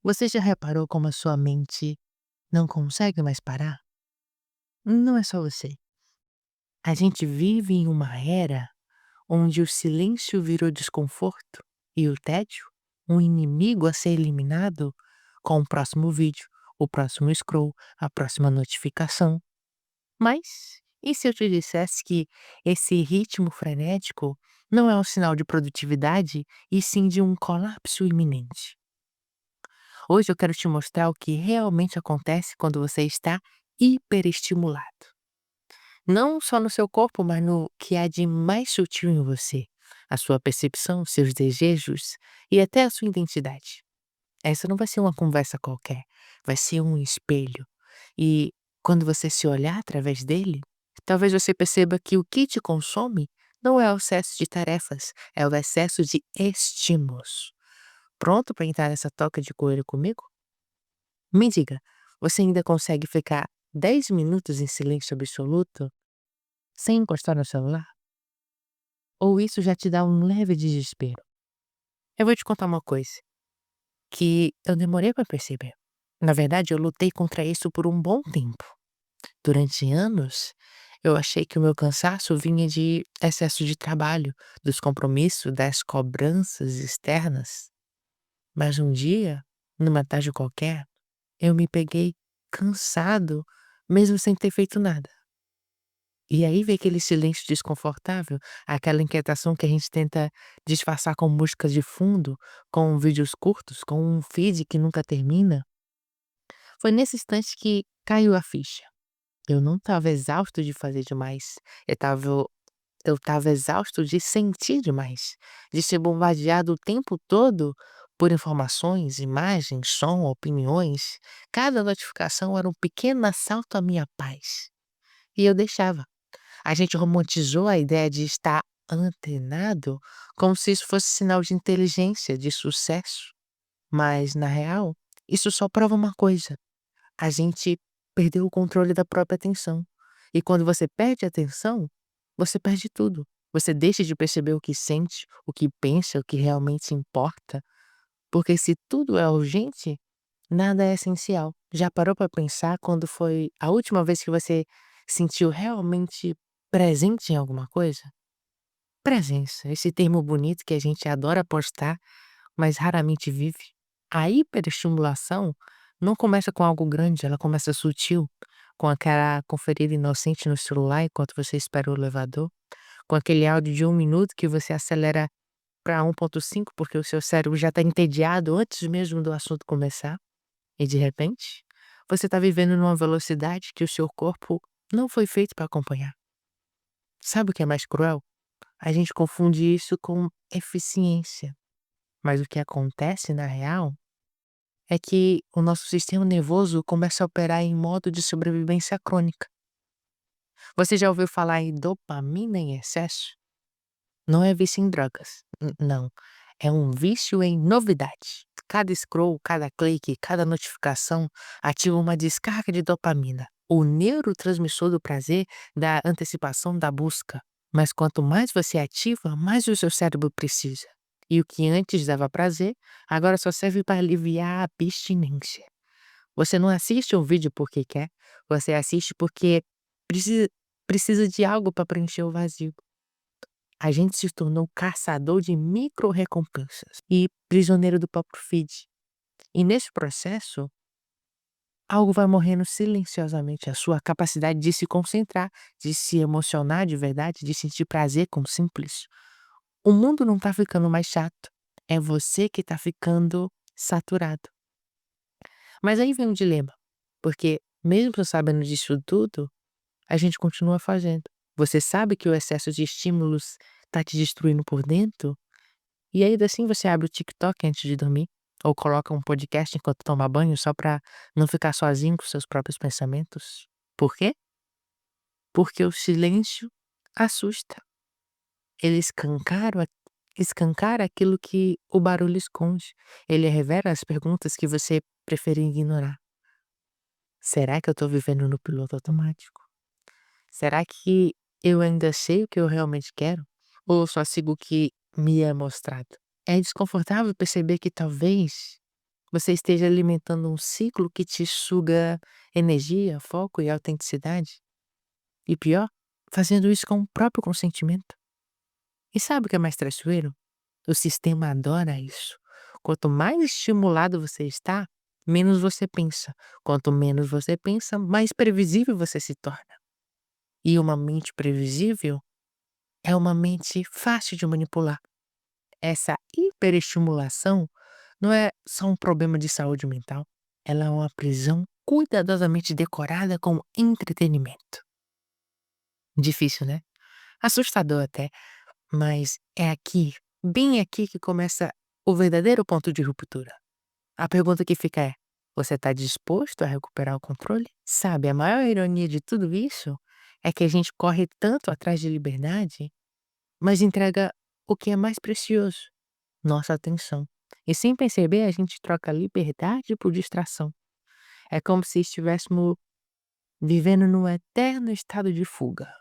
Você já reparou como a sua mente não consegue mais parar? Não é só você. A gente vive em uma era onde o silêncio virou desconforto e o tédio um inimigo a ser eliminado com o próximo vídeo, o próximo scroll, a próxima notificação. Mas e se eu te dissesse que esse ritmo frenético não é um sinal de produtividade e sim de um colapso iminente? Hoje eu quero te mostrar o que realmente acontece quando você está hiperestimulado. Não só no seu corpo, mas no que há de mais sutil em você. A sua percepção, seus desejos e até a sua identidade. Essa não vai ser uma conversa qualquer, vai ser um espelho. E quando você se olhar através dele, talvez você perceba que o que te consome não é o excesso de tarefas, é o excesso de estímulos. Pronto para entrar nessa toca de coelho comigo? Me diga, você ainda consegue ficar 10 minutos em silêncio absoluto sem encostar no celular? Ou isso já te dá um leve desespero? Eu vou te contar uma coisa que eu demorei para perceber. Na verdade, eu lutei contra isso por um bom tempo. Durante anos, eu achei que o meu cansaço vinha de excesso de trabalho, dos compromissos, das cobranças externas. Mas um dia, numa tarde qualquer, eu me peguei cansado, mesmo sem ter feito nada. E aí veio aquele silêncio desconfortável, aquela inquietação que a gente tenta disfarçar com músicas de fundo, com vídeos curtos, com um feed que nunca termina. Foi nesse instante que caiu a ficha. Eu não estava exausto de fazer demais. Eu estava eu estava exausto de sentir demais, de ser bombardeado o tempo todo por informações, imagens, som, opiniões. Cada notificação era um pequeno assalto à minha paz. E eu deixava. A gente romantizou a ideia de estar antenado como se isso fosse sinal de inteligência, de sucesso. Mas, na real, isso só prova uma coisa: a gente perdeu o controle da própria atenção. E quando você perde a atenção, você perde tudo. Você deixa de perceber o que sente, o que pensa, o que realmente importa. Porque se tudo é urgente, nada é essencial. Já parou para pensar quando foi a última vez que você sentiu realmente presente em alguma coisa? Presença, esse termo bonito que a gente adora postar, mas raramente vive. A hiperestimulação não começa com algo grande, ela começa sutil, com aquela conferida inocente no celular enquanto você espera o elevador, com aquele áudio de 1 minuto que você acelera para 1,5 porque o seu cérebro já está entediado antes mesmo do assunto começar. E de repente, você está vivendo numa velocidade que o seu corpo não foi feito para acompanhar. Sabe o que é mais cruel? A gente confunde isso com eficiência, mas o que acontece na real é que o nosso sistema nervoso começa a operar em modo de sobrevivência crônica. Você já ouviu falar em dopamina em excesso? Não é vício em drogas, não. É um vício em novidade. Cada scroll, cada clique, cada notificação ativa uma descarga de dopamina, o neurotransmissor do prazer, da antecipação da busca. Mas quanto mais você ativa, mais o seu cérebro precisa. E o que antes dava prazer, agora só serve para aliviar a abstinência. Você não assiste um vídeo porque quer, você assiste porque precisa, precisa de algo para preencher o vazio. A gente se tornou caçador de micro-recompensas e prisioneiro do próprio feed. E nesse processo, algo vai morrendo silenciosamente. A sua capacidade de se concentrar, de se emocionar de verdade, de sentir prazer com o simples. O mundo não tá ficando mais chato. É você que tá ficando saturado. Mas aí vem um dilema, porque mesmo sabendo disso tudo, a gente continua fazendo. Você sabe que o excesso de estímulos tá te destruindo por dentro, e ainda assim você abre o TikTok antes de dormir, ou coloca um podcast enquanto toma banho só pra não ficar sozinho com seus próprios pensamentos. Por quê? Porque o silêncio assusta. Ele escancara aquilo que o barulho esconde. Ele revela as perguntas que você prefere ignorar. Será que eu tô vivendo no piloto automático? Será que eu ainda sei o que eu realmente quero? Ou eu só sigo o que me é mostrado? É desconfortável perceber que talvez você esteja alimentando um ciclo que te suga energia, foco e autenticidade. E pior, fazendo isso com o próprio consentimento. E sabe o que é mais traiçoeiro? O sistema adora isso. Quanto mais estimulado você está, menos você pensa. Quanto menos você pensa, mais previsível você se torna. E uma mente previsível é uma mente fácil de manipular. Essa hiperestimulação não é só um problema de saúde mental, ela é uma prisão cuidadosamente decorada com entretenimento. Difícil, né? Assustador até, mas é aqui, bem aqui que começa o verdadeiro ponto de ruptura. A pergunta que fica é: você está disposto a recuperar o controle? Sabe, a maior ironia de tudo isso é que a gente corre tanto atrás de liberdade, mas entrega o que é mais precioso: nossa atenção. E sem perceber, a gente troca liberdade por distração. É como se estivéssemos vivendo num eterno estado de fuga.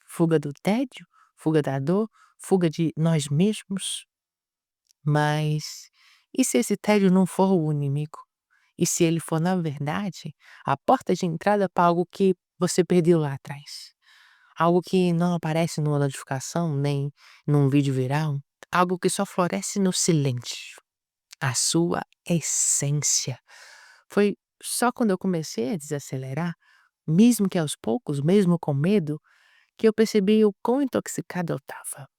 Fuga do tédio, fuga da dor, fuga de nós mesmos. Mas e se esse tédio não for o inimigo? E se ele for, na verdade, a porta de entrada para algo que você perdeu lá atrás? Algo que não aparece numa notificação, nem num vídeo viral? Algo que só floresce no silêncio. A sua essência. Foi só quando eu comecei a desacelerar, mesmo que aos poucos, mesmo com medo, que eu percebi o quão intoxicado eu estava.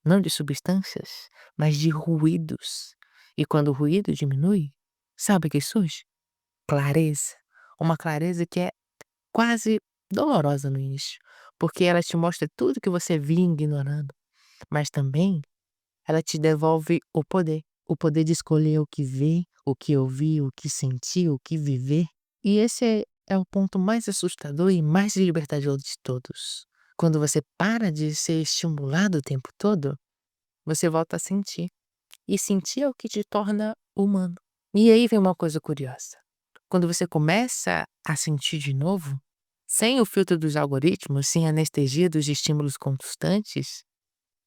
Não de substâncias, mas de ruídos. E quando o ruído diminui, sabe o que surge? Clareza. Uma clareza que é quase dolorosa no início, porque ela te mostra tudo que você vinha ignorando, mas também ela te devolve o poder de escolher o que ver, o que ouvir, o que sentir, o que viver. E esse é o ponto mais assustador e mais libertador de todos. Quando você para de ser estimulado o tempo todo, você volta a sentir. E sentir é o que te torna humano. E aí vem uma coisa curiosa. Quando você começa a sentir de novo, sem o filtro dos algoritmos, sem a anestesia dos estímulos constantes,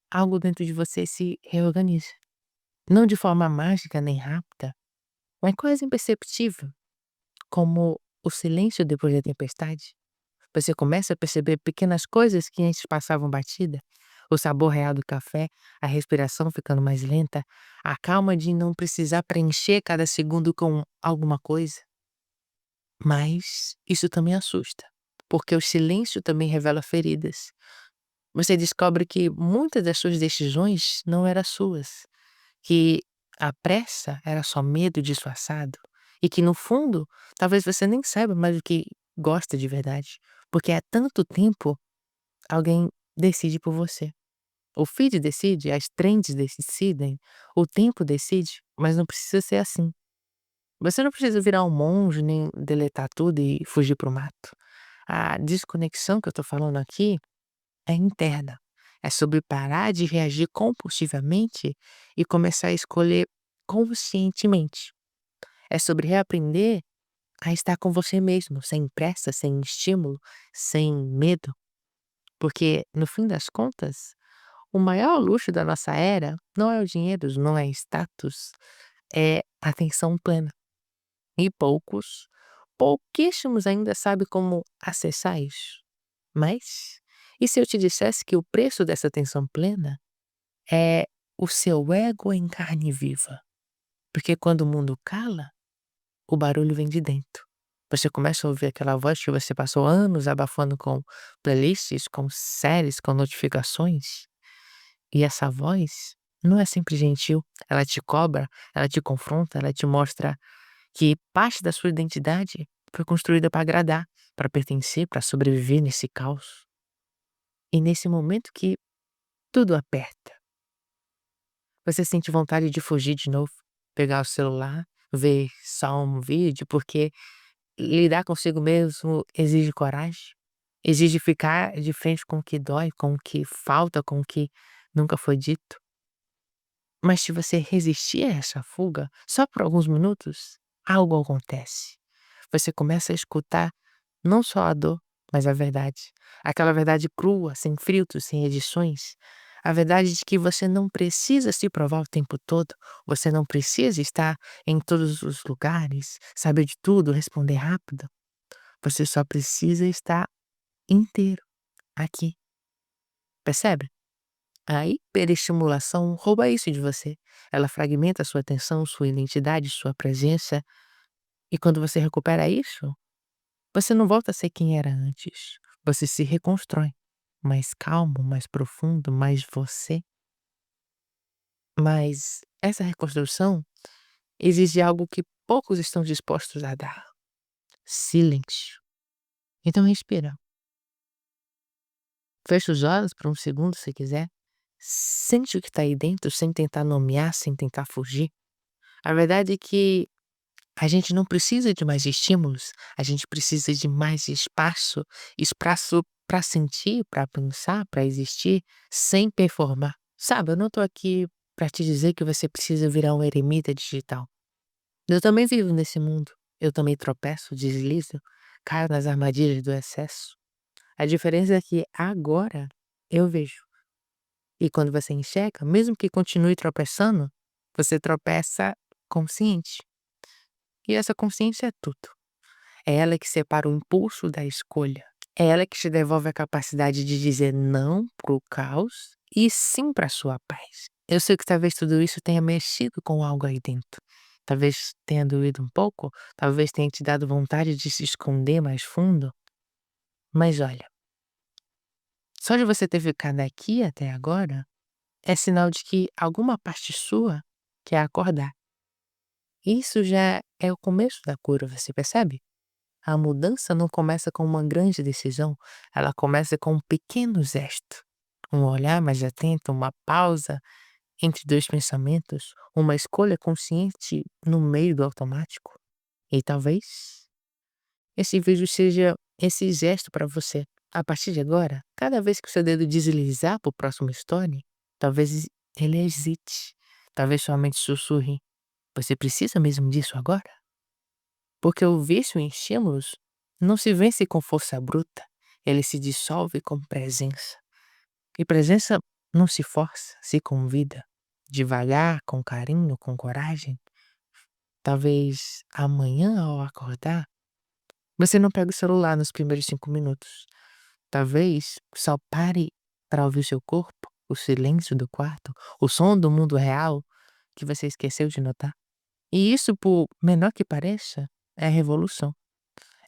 algo dentro de você se reorganiza. Não de forma mágica nem rápida, mas quase imperceptível, como o silêncio depois da tempestade. Você começa a perceber pequenas coisas que antes passavam batida. O sabor real do café, a respiração ficando mais lenta, a calma de não precisar preencher cada segundo com alguma coisa. Mas isso também assusta, porque o silêncio também revela feridas. Você descobre que muitas das suas decisões não eram suas, que a pressa era só medo disfarçado e que no fundo, talvez você nem saiba mais o que gosta de verdade, porque há tanto tempo alguém decide por você. O feed decide, as trends decidem, o tempo decide, mas não precisa ser assim. Você não precisa virar um monge, nem deletar tudo e fugir para o mato. A desconexão que eu estou falando aqui é interna. É sobre parar de reagir compulsivamente e começar a escolher conscientemente. É sobre reaprender a estar com você mesmo, sem pressa, sem estímulo, sem medo. Porque, no fim das contas, o maior luxo da nossa era não é o dinheiro, não é status, é atenção plena. E pouquíssimos ainda sabem como acessar isso. Mas, e se eu te dissesse que o preço dessa atenção plena é o seu ego em carne viva? Porque quando o mundo cala, o barulho vem de dentro. Você começa a ouvir aquela voz que você passou anos abafando com playlists, com séries, com notificações. E essa voz não é sempre gentil. Ela te cobra, ela te confronta, ela te mostra que parte da sua identidade foi construída para agradar, para pertencer, para sobreviver nesse caos. E nesse momento que tudo aperta, você sente vontade de fugir de novo, pegar o celular, ver só um vídeo, porque lidar consigo mesmo exige coragem, exige ficar de frente com o que dói, com o que falta, com o que nunca foi dito. Mas se você resistir a essa fuga, só por alguns minutos, algo acontece. Você começa a escutar não só a dor, mas a verdade. Aquela verdade crua, sem filtros, sem edições. A verdade é de que você não precisa se provar o tempo todo, você não precisa estar em todos os lugares, saber de tudo, responder rápido. Você só precisa estar inteiro aqui, percebe? A hiperestimulação rouba isso de você. Ela fragmenta a sua atenção, sua identidade, sua presença, e quando você recupera isso, você não volta a ser quem era antes. Você se reconstrói, mais calmo, mais profundo, mais você. Mas essa reconstrução exige algo que poucos estão dispostos a dar: silêncio. Então respira. Fecha os olhos por um segundo se quiser. Sente o que está aí dentro sem tentar nomear, sem tentar fugir. A verdade é que a gente não precisa de mais estímulos, a gente precisa de mais espaço, espaço para sentir, para pensar, para existir, sem performar. Sabe, eu não tô aqui para te dizer que você precisa virar um eremita digital. Eu também vivo nesse mundo. Eu também tropeço, deslizo, caio nas armadilhas do excesso. A diferença é que agora eu vejo. E quando você enxerga, mesmo que continue tropeçando, você tropeça consciente. E essa consciência é tudo. É ela que separa o impulso da escolha. É ela que te devolve a capacidade de dizer não pro caos e sim para sua paz. Eu sei que talvez tudo isso tenha mexido com algo aí dentro. Talvez tenha doído um pouco, talvez tenha te dado vontade de se esconder mais fundo. Mas olha, só de você ter ficado aqui até agora é sinal de que alguma parte sua quer acordar. Isso já é o começo da cura, você percebe? A mudança não começa com uma grande decisão, ela começa com um pequeno gesto. Um olhar mais atento, uma pausa entre dois pensamentos, uma escolha consciente no meio do automático. E talvez esse vídeo seja esse gesto para você. A partir de agora, cada vez que o seu dedo deslizar para o próximo story, talvez ele hesite, talvez sua mente sussurre: você precisa mesmo disso agora? Porque o vício em estímulos não se vence com força bruta, ele se dissolve com presença. E presença não se força, se convida. Devagar, com carinho, com coragem. Talvez amanhã, ao acordar, você não pegue o celular nos primeiros 5 minutos. Talvez só pare para ouvir o seu corpo, o silêncio do quarto, o som do mundo real que você esqueceu de notar. E isso, por menor que pareça, é a revolução.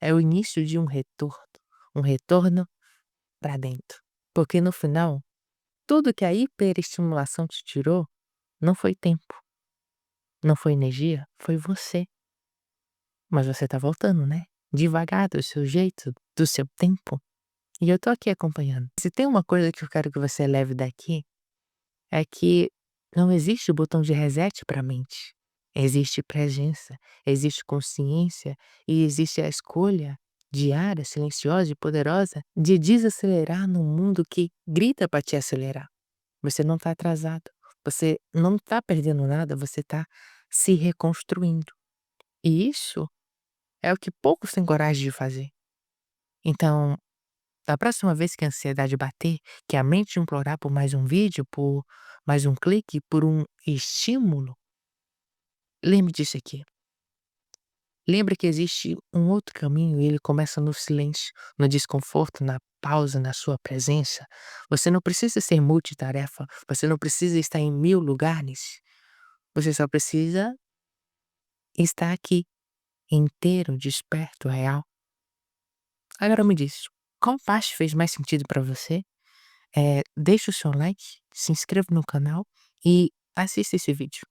É o início de um retorno para dentro. Porque no final, tudo que a hiperestimulação te tirou não foi tempo, não foi energia, foi você. Mas você tá voltando, né? Devagar, do seu jeito, do seu tempo. E eu tô aqui acompanhando. Se tem uma coisa que eu quero que você leve daqui, é que não existe botão de reset para a mente. Existe presença, existe consciência e existe a escolha diária, silenciosa e poderosa de desacelerar num mundo que grita para te acelerar. Você não está atrasado, você não está perdendo nada, você está se reconstruindo. E isso é o que poucos têm coragem de fazer. Então, da próxima vez que a ansiedade bater, que a mente implorar por mais um vídeo, por mais um clique, por um estímulo, lembre disso aqui. Lembre que existe um outro caminho e ele começa no silêncio, no desconforto, na pausa, na sua presença. Você não precisa ser multitarefa, você não precisa estar em 1000 lugares. Você só precisa estar aqui, inteiro, desperto, real. Agora me diz, qual parte fez mais sentido para você? Deixa o seu like, se inscreva no canal e assista esse vídeo.